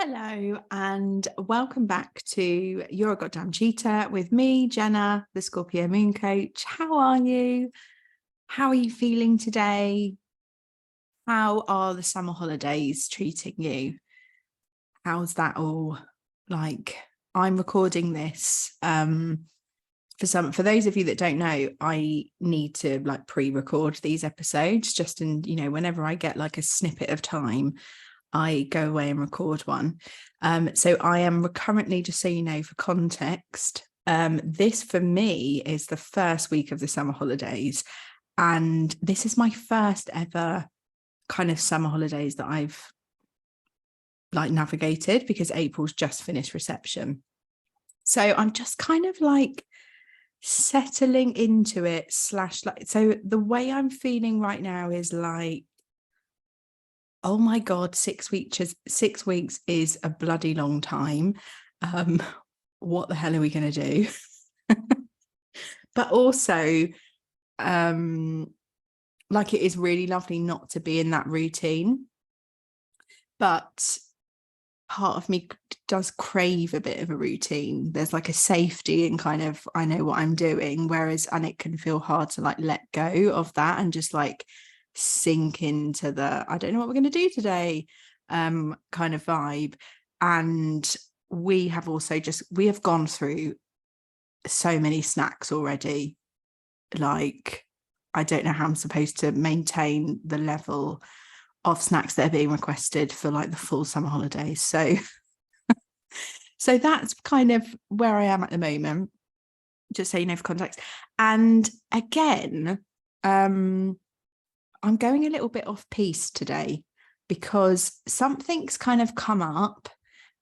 Hello and welcome back to You're A Goddamn Cheetah with me, Jenna, the Scorpio Moon Coach. How are you? How are you feeling today? How are the summer holidays treating you? How's that all like? I'm recording this. For those of you that don't know, I need to like pre-record these episodes just whenever I get like a snippet of time, I go away and record one. So I am currently, just so you know, for context, this for me is the first week of the summer holidays. And this is my first ever kind of summer holidays that I've like navigated, because April's just finished reception. So I'm just kind of like settling into it so the way I'm feeling right now is like, oh my God, 6 weeks is a bloody long time. What the hell are we going to do? But also, like, it is really lovely not to be in that routine. But part of me does crave a bit of a routine. There's like a safety and kind of, I know what I'm doing, and it can feel hard to like let go of that and just like sink into the I don't know what we're going to do today kind of vibe. And we have gone through so many snacks already. Like, I don't know how I'm supposed to maintain the level of snacks that are being requested for like the full summer holidays. So that's kind of where I am at the moment, just so you know, for context. And again, I'm going a little bit off piece today because something's kind of come up,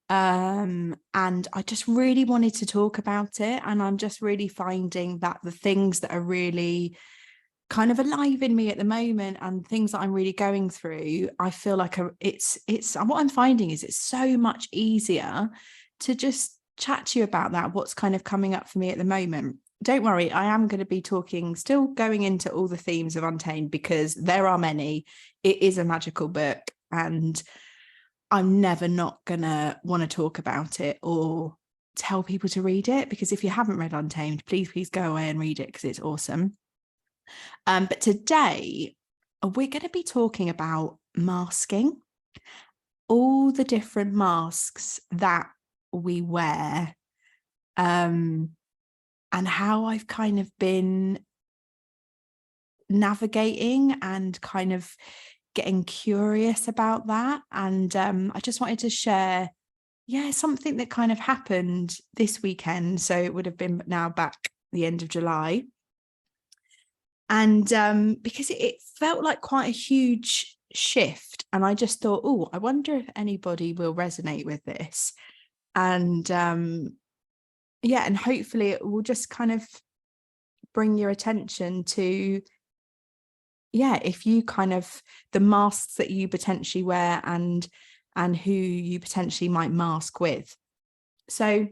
and I just really wanted to talk about it. And I'm just really finding that the things that are really kind of alive in me at the moment and things that I'm really going through, I feel like it's what I'm finding is it's so much easier to just chat to you about that, what's kind of coming up for me at the moment. Don't worry, I am going to be still going into all the themes of Untamed, because there are many. It is a magical book and I'm never not going to want to talk about it or tell people to read it, because if you haven't read Untamed, please go away and read it, because it's awesome. But today we're going to be talking about masking, all the different masks that we wear, and how I've kind of been navigating and kind of getting curious about that. And I just wanted to share, something that kind of happened this weekend. So it would have been now back the end of July. And because it felt like quite a huge shift. And I just thought, oh, I wonder if anybody will resonate with this. And and hopefully it will just kind of bring your attention to, if you kind of, the masks that you potentially wear and who you potentially might mask with. So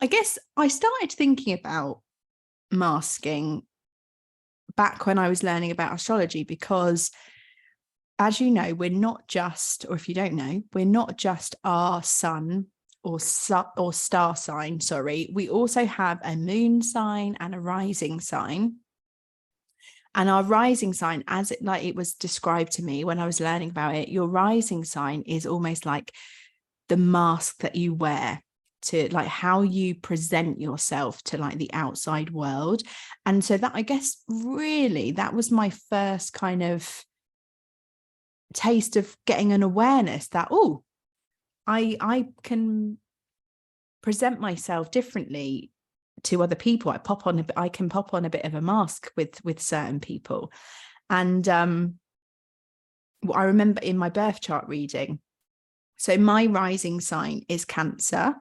I guess I started thinking about masking back when I was learning about astrology, because as you know, we're not just, or if you don't know, we're not just our sun or star sign, sorry. We also have a moon sign and a rising sign. And our rising sign, as it was described to me when I was learning about it, your rising sign is almost like the mask that you wear to like how you present yourself to like the outside world. And so that, I guess, really, that was my first kind of taste of getting an awareness that, oh, I can present myself differently to other people. I can pop on a bit of a mask with certain people. And I remember in my birth chart reading, so my rising sign is Cancer.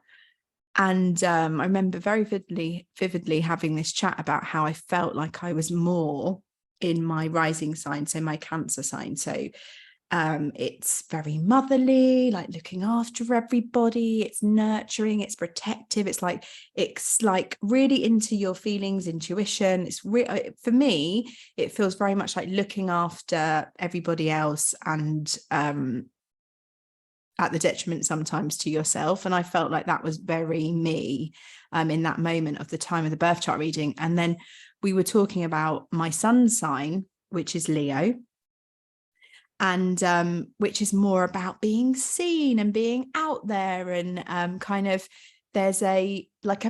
And I remember very vividly having this chat about how I felt like I was more in my rising sign, so my Cancer sign. So it's very motherly, like looking after everybody. It's nurturing, it's protective. It's like really into your feelings, intuition. It's for me, it feels very much like looking after everybody else and at the detriment sometimes to yourself. And I felt like that was very me in that moment of the time of the birth chart reading. And then we were talking about my sun sign, which is Leo, and which is more about being seen and being out there, and kind of there's a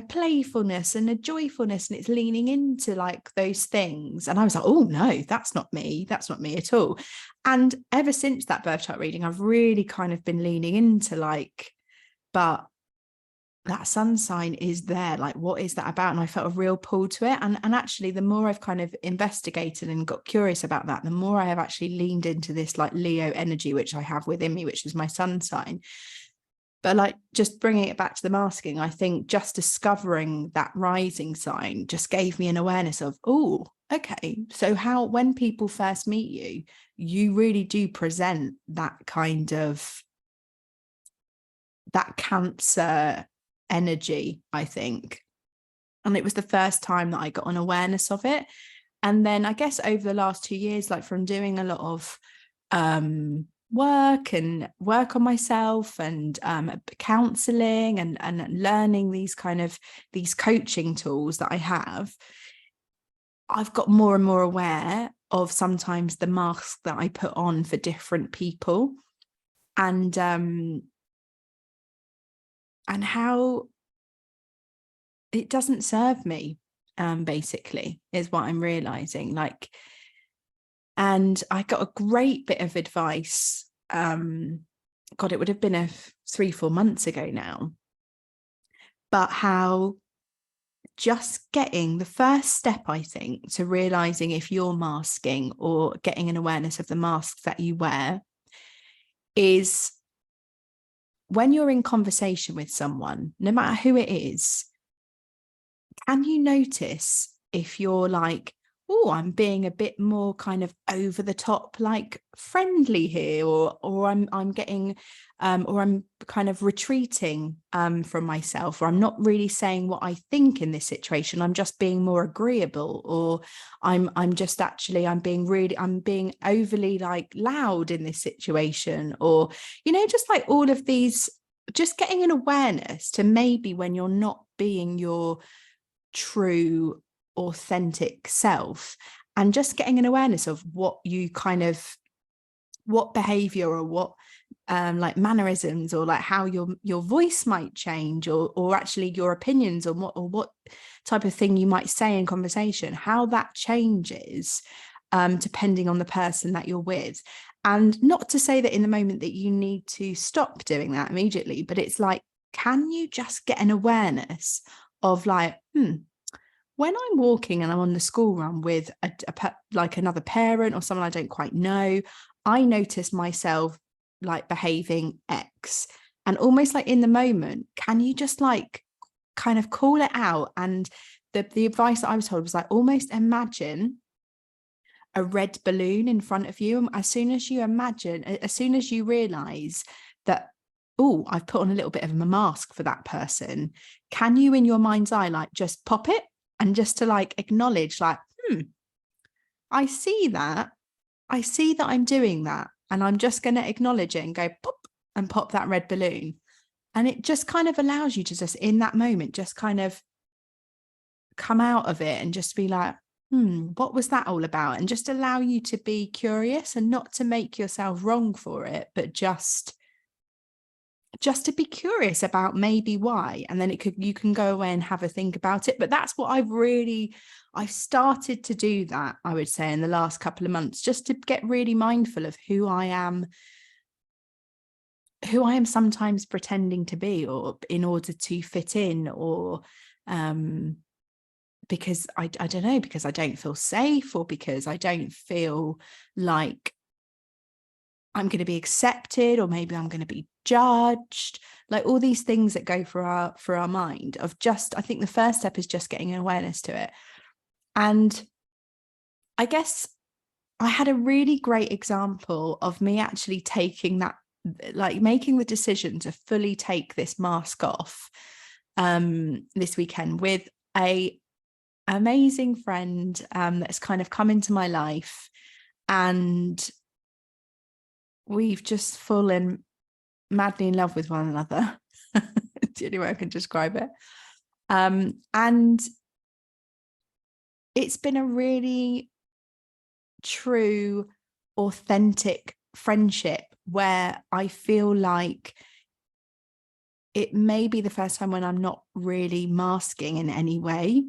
playfulness and a joyfulness, and it's leaning into like those things. And I was like, oh no, that's not me at all. And ever since that birth chart reading, I've really kind of been leaning into like, but that sun sign is there, like what is that about? And I felt a real pull to it, and actually the more I've kind of investigated and got curious about that, the more I have actually leaned into this like Leo energy, which I have within me, which is my sun sign. But like just bringing it back to the masking, I think just discovering that rising sign just gave me an awareness of, oh, okay, so how, when people first meet you, you really do present that kind of, that Cancer energy, I think. And it was the first time that I got an awareness of it. And then I guess over the last 2 years, like from doing a lot of work on myself, and counseling, and learning these coaching tools that I have, I've got more and more aware of sometimes the mask that I put on for different people, and how it doesn't serve me, basically, is what I'm realizing. Like, and I got a great bit of advice. God, it would have been 3-4 months ago now. But how just getting the first step, I think, to realizing if you're masking or getting an awareness of the masks that you wear is when you're in conversation with someone, no matter who it is, can you notice if you're like, oh, I'm being a bit more kind of over the top, like friendly here, or I'm getting, or I'm kind of retreating from myself, or I'm not really saying what I think in this situation. I'm just being more agreeable, or I'm being overly like loud in this situation, or, you know, just like all of these, just getting an awareness to maybe when you're not being your true authentic self, and just getting an awareness of what behavior, or what like mannerisms, or like how your voice might change, or actually your opinions on what type of thing you might say in conversation, how that changes depending on the person that you're with. And not to say that in the moment that you need to stop doing that immediately, but it's like, can you just get an awareness of like, when I'm walking and I'm on the school run with like another parent or someone I don't quite know, I notice myself like behaving X, and almost like in the moment, can you just like kind of call it out? And the advice that I was told was like, almost imagine a red balloon in front of you. And as soon as you realize that, oh, I've put on a little bit of a mask for that person, can you in your mind's eye like just pop it, and just to like acknowledge like, I see that I'm doing that, and I'm just going to acknowledge it and go pop, and pop that red balloon. And it just kind of allows you to just in that moment just kind of come out of it and just be like, what was that all about? And just allow you to be curious, and not to make yourself wrong for it, but just to be curious about maybe why. And then you can go away and have a think about it. But that's what I've started to do, that I would say in the last couple of months, just to get really mindful of who I am sometimes pretending to be, or in order to fit in, or because I don't know, because I don't feel safe, or because I don't feel like I'm going to be accepted, or maybe I'm going to be judged, like all these things that go for our mind of just, I think the first step is just getting an awareness to it. And I guess I had a really great example of me actually taking that, like making the decision to fully take this mask off this weekend with a amazing friend that's kind of come into my life, and we've just fallen madly in love with one another. It's the only way I can describe it. And it's been a really true, authentic friendship where I feel like it may be the first time when I'm not really masking in any way.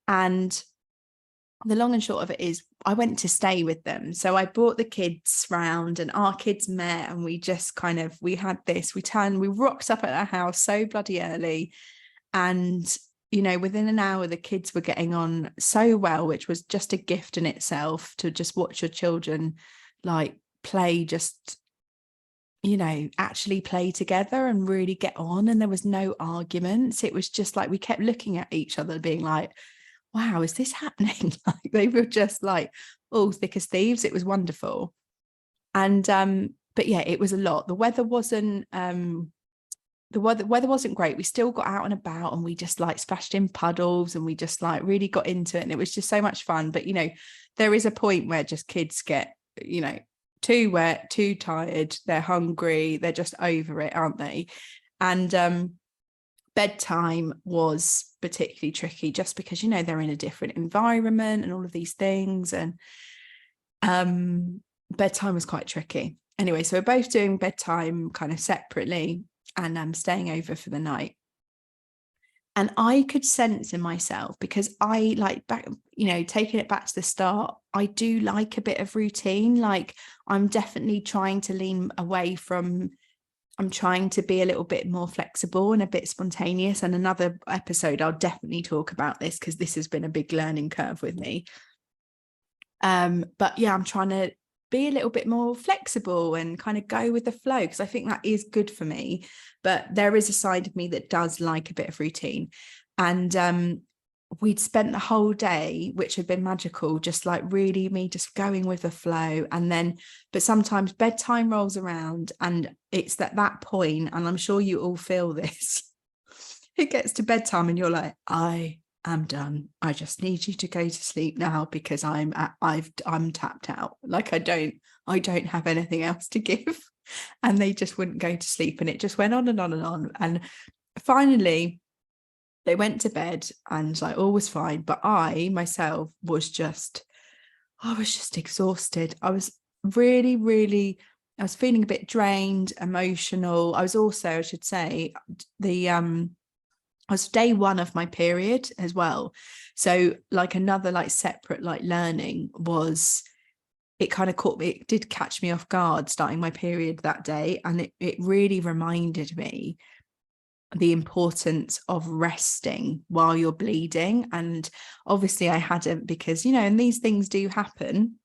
And the long and short of it is I went to stay with them. So I brought the kids round and our kids met, and we just kind of, we rocked up at our house so bloody early. And, you know, within an hour, the kids were getting on so well, which was just a gift in itself, to just watch your children like play, just, you know, actually play together and really get on. And there was no arguments. It was just like, we kept looking at each other being like, wow, is this happening? Like, they were just like all thick as thieves. It was wonderful. And but yeah, it was a lot. The weather wasn't great. We still got out and about, and we just like splashed in puddles, and we just like really got into it, and it was just so much fun. But you know, there is a point where just kids get, you know, too wet, too tired, they're hungry, they're just over it, aren't they? And bedtime was particularly tricky, just because, you know, they're in a different environment and all of these things, and bedtime was quite tricky. Anyway, so we're both doing bedtime kind of separately, and I'm staying over for the night. And I could sense in myself, because I like, back, you know, taking it back to the start, I do like a bit of routine. Like, I'm definitely trying to lean away from, I'm trying to be a little bit more flexible and a bit spontaneous. And another episode, I'll definitely talk about this, because this has been a big learning curve with me. But yeah, I'm trying to be a little bit more flexible and kind of go with the flow, because I think that is good for me. But there is a side of me that does like a bit of routine. And we'd spent the whole day, which had been magical, just like really me just going with the flow. And then, but sometimes bedtime rolls around, and it's at that point, and I'm sure you all feel this, it gets to bedtime and you're like, I'm done. I just need you to go to sleep now, because I'm tapped out. Like, I don't have anything else to give. And they just wouldn't go to sleep, and it just went on and on and on. And finally they went to bed, and like all was fine. But I myself was just exhausted. I was really, I was feeling a bit drained, emotional. I was also, I should say, I was day one of my period as well. So like another like separate like learning was, it kind of it did catch me off guard starting my period that day. And it really reminded me the importance of resting while you're bleeding. And obviously I hadn't, because, you know, and these things do happen.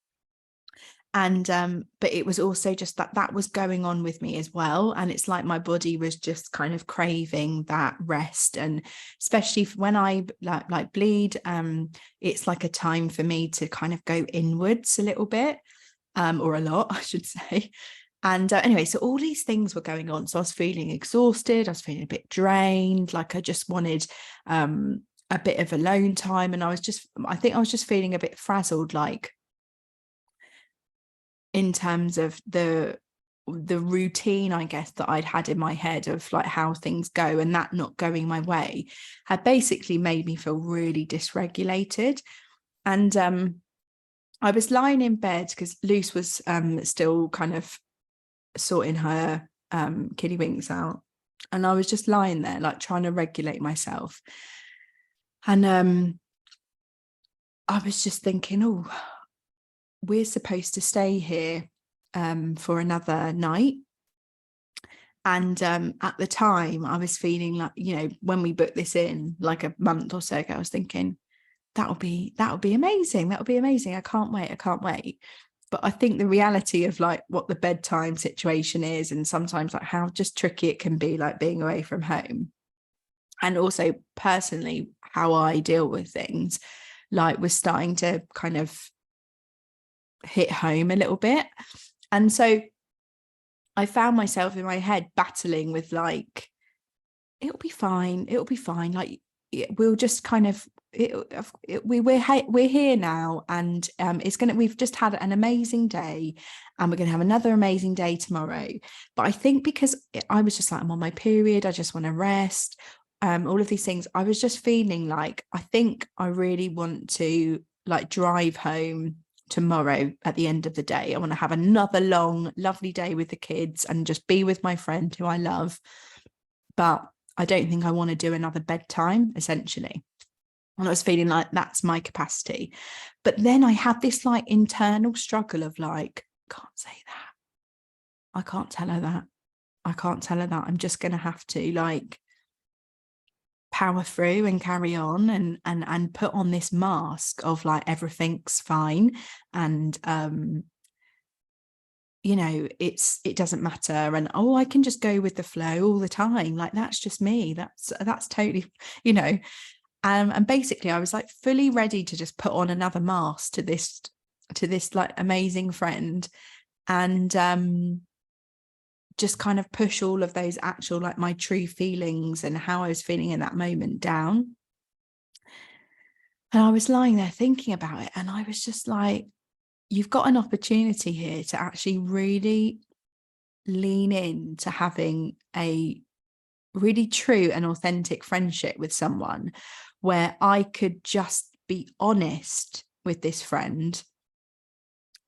And but it was also just that was going on with me as well. And it's like my body was just kind of craving that rest. And especially when I like bleed, it's like a time for me to kind of go inwards a little bit, or a lot, I should say. And anyway, so all these things were going on. So I was feeling exhausted, I was feeling a bit drained, like I just wanted a bit of alone time. And I think I was just feeling a bit frazzled, like, in terms of the routine, I guess, that I'd had in my head of like how things go, and that not going my way had basically made me feel really dysregulated. And I was lying in bed, because Luce was still kind of sorting her kiddie winks out, and I was just lying there like trying to regulate myself. And I was just thinking, oh, we're supposed to stay here for another night. And at the time I was feeling like, you know, when we booked this in like a month or so ago, I was thinking that'll be amazing. I can't wait. But I think the reality of like what the bedtime situation is, and sometimes like how just tricky it can be, like being away from home, and also personally how I deal with things, like was starting to kind of hit home a little bit. And so I found myself in my head battling with like, it'll be fine, like we'll just kind of we're here now, and we've just had an amazing day, and we're going to have another amazing day tomorrow. But I think because I was just like, I'm on my period, I just want to rest, all of these things, I was just feeling like, I think I really want to like drive home tomorrow at the end of the day. I want to have another long lovely day with the kids and just be with my friend who I love, but I don't think I want to do another bedtime, essentially. And I was feeling like that's my capacity. But then I had this like internal struggle of like, can't say that. I can't tell her that. I can't tell her that. I'm just going to have to like power through and carry on and put on this mask of like everything's fine, and you know, it doesn't matter, and oh, I can just go with the flow all the time, like that's just me, that's totally, you know. And basically I was like fully ready to just put on another mask to this like amazing friend, and just kind of push all of those actual like my true feelings and how I was feeling in that moment down. And I was lying there thinking about it, and I was just like, you've got an opportunity here to actually really lean in to having a really true and authentic friendship with someone, where I could just be honest with this friend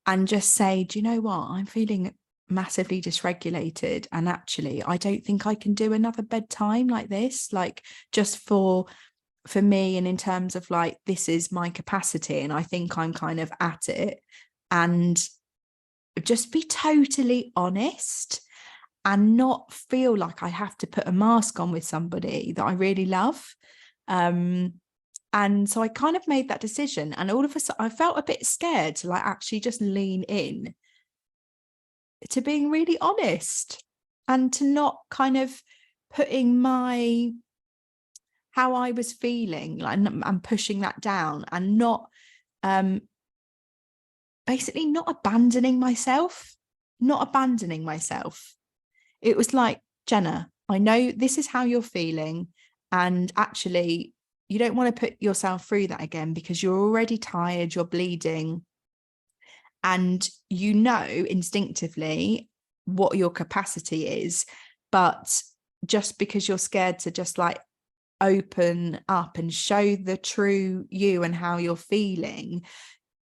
and just say, do you know what, I'm feeling massively dysregulated, and actually I don't think I can do another bedtime like this, like just for me, and in terms of like, this is my capacity and I think I'm kind of at it. And just be totally honest and not feel like I have to put a mask on with somebody that I really love. And so I kind of made that decision, and all of a sudden I felt a bit scared to like actually just lean in to being really honest, and to not kind of putting my how I was feeling like, and pushing that down, and not basically not abandoning myself. It was like, Jenna, I know this is how you're feeling, and actually you don't want to put yourself through that again, because you're already tired, you're bleeding, and you know instinctively what your capacity is. But just because you're scared to just like open up and show the true you and how you're feeling,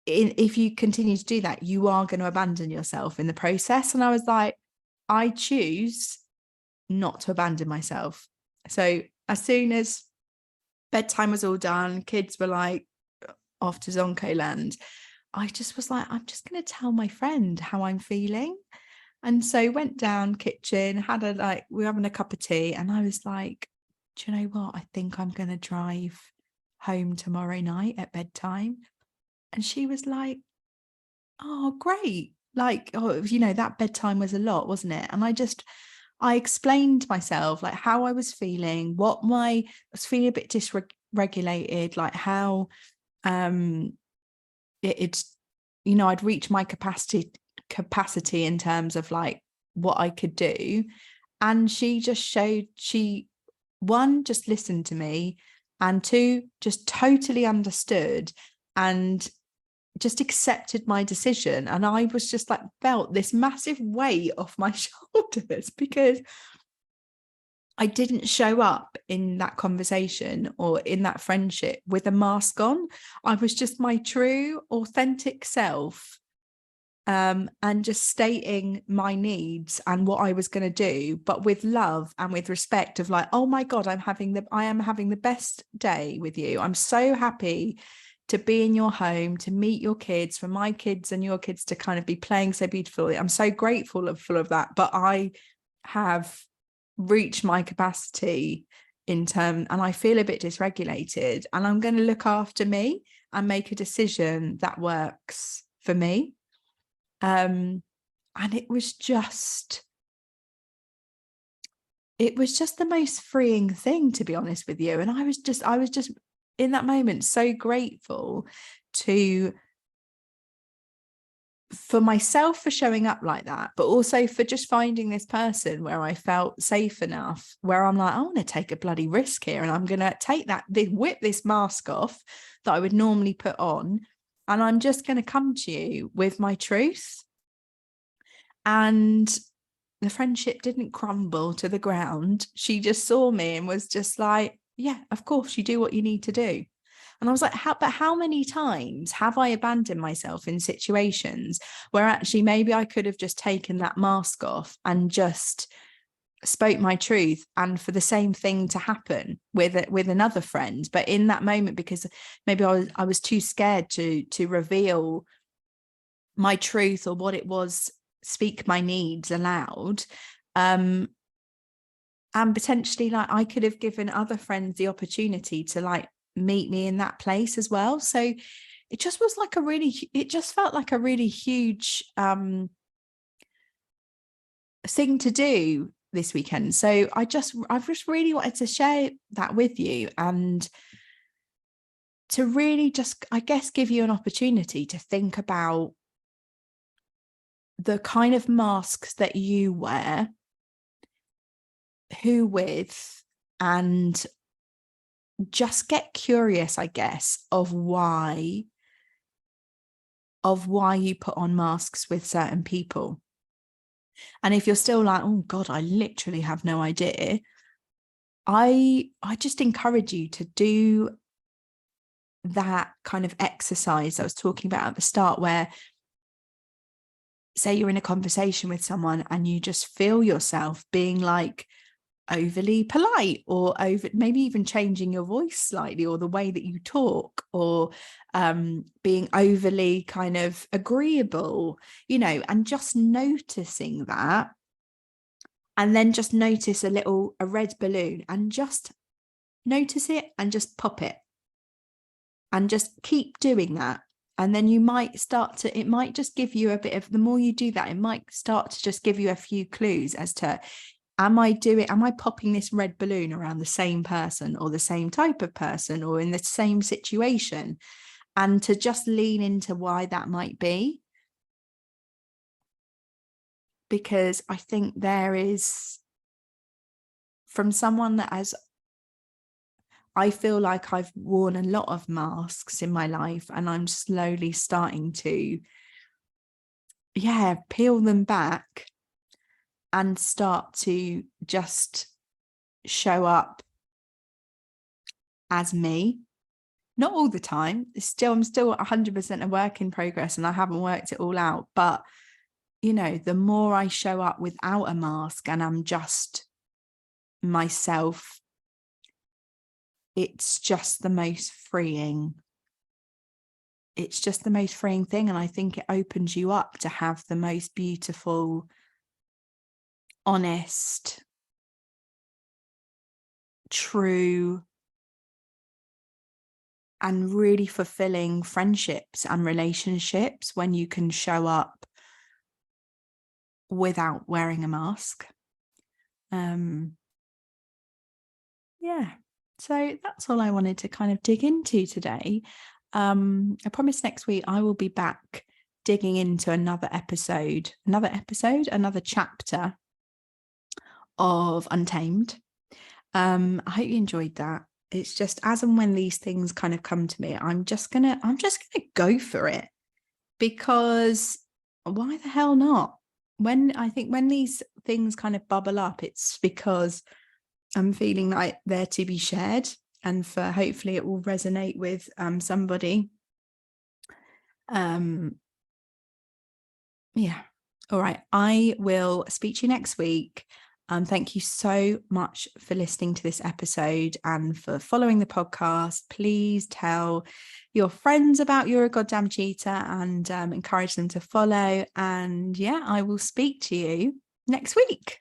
if you continue to do that, you are going to abandon yourself in the process. And I was like, I choose not to abandon myself. So as soon as bedtime was all done, kids were like off to Zonko land, I just was like, I'm just going to tell my friend how I'm feeling. And so went down kitchen, had a like, we were having a cup of tea, and I was like, do you know what? I think I'm going to drive home tomorrow night at bedtime. And she was like, oh, great. Like, oh, you know, that bedtime was a lot, wasn't it? And I explained myself, like how I was feeling, I was feeling a bit dysregulated, like how it's, you know, I'd reached my capacity in terms of like what I could do. And she just showed, one, just listened to me, and two, just totally understood and just accepted my decision. And I was just like, felt this massive weight off my shoulders, because I didn't show up in that conversation or in that friendship with a mask on. I was just my true, authentic self, and just stating my needs and what I was going to do, but with love and with respect of like, oh my God, I am having the best day with you. I'm so happy to be in your home, to meet your kids, for my kids and your kids to kind of be playing so beautifully. I'm so grateful of that, but I have reached my capacity and I feel a bit dysregulated, and I'm going to look after me and make a decision that works for me. And it was just the most freeing thing, to be honest with you. And I was just in that moment so grateful to for myself for showing up like that, but also for just finding this person where I felt safe enough, where I'm like, I want to take a bloody risk here, and I'm going to take whip this mask off that I would normally put on, and I'm just going to come to you with my truth. And the friendship didn't crumble to the ground. She just saw me and was just like, yeah, of course, you do what you need to do. And I was like, how many times have I abandoned myself in situations where actually maybe I could have just taken that mask off and just spoke my truth, and for the same thing to happen with another friend. But in that moment, because maybe I was too scared to reveal my truth or what it was, speak my needs aloud, and potentially, like, I could have given other friends the opportunity to like meet me in that place as well. So it just was like it just felt like a really huge thing to do this weekend. So I've just really wanted to share that with you, and to really just, I guess, give you an opportunity to think about the kind of masks that you wear, who with, and just get curious, I guess, of why you put on masks with certain people. And if you're still like, oh God, I literally have no idea, I just encourage you to do that kind of exercise I was talking about at the start, where say you're in a conversation with someone and you just feel yourself being like overly polite, or maybe even changing your voice slightly, or the way that you talk, or being overly kind of agreeable, and just noticing that. And then just notice a red balloon, and just notice it and just pop it, and just keep doing that. And then you might it might just give you a bit of, the more you do that, it might start to just give you a few clues as to, am I popping this red balloon around the same person, or the same type of person, or in the same situation? And to just lean into why that might be. Because I think there is, from someone that I feel like I've worn a lot of masks in my life, and I'm slowly starting to, peel them back and start to just show up as me. Not all the time. I'm still 100% a work in progress, and I haven't worked it all out. But, the more I show up without a mask and I'm just myself, it's just the most freeing. It's just the most freeing thing. And I think it opens you up to have the most beautiful, honest, true, and really fulfilling friendships and relationships when you can show up without wearing a mask. So that's all I wanted to kind of dig into today. I promise next week I will be back digging into another chapter of Untamed. I hope you enjoyed that. It's just, as and when these things kind of come to me, I'm just gonna go for it, because why the hell not? When these things kind of bubble up, it's because I'm feeling like they're to be shared, and for hopefully it will resonate with somebody. All right, I will speak to you next week. Thank you so much for listening to this episode and for following the podcast. Please tell your friends about You're a Goddamn Cheetah, and encourage them to follow. And I will speak to you next week.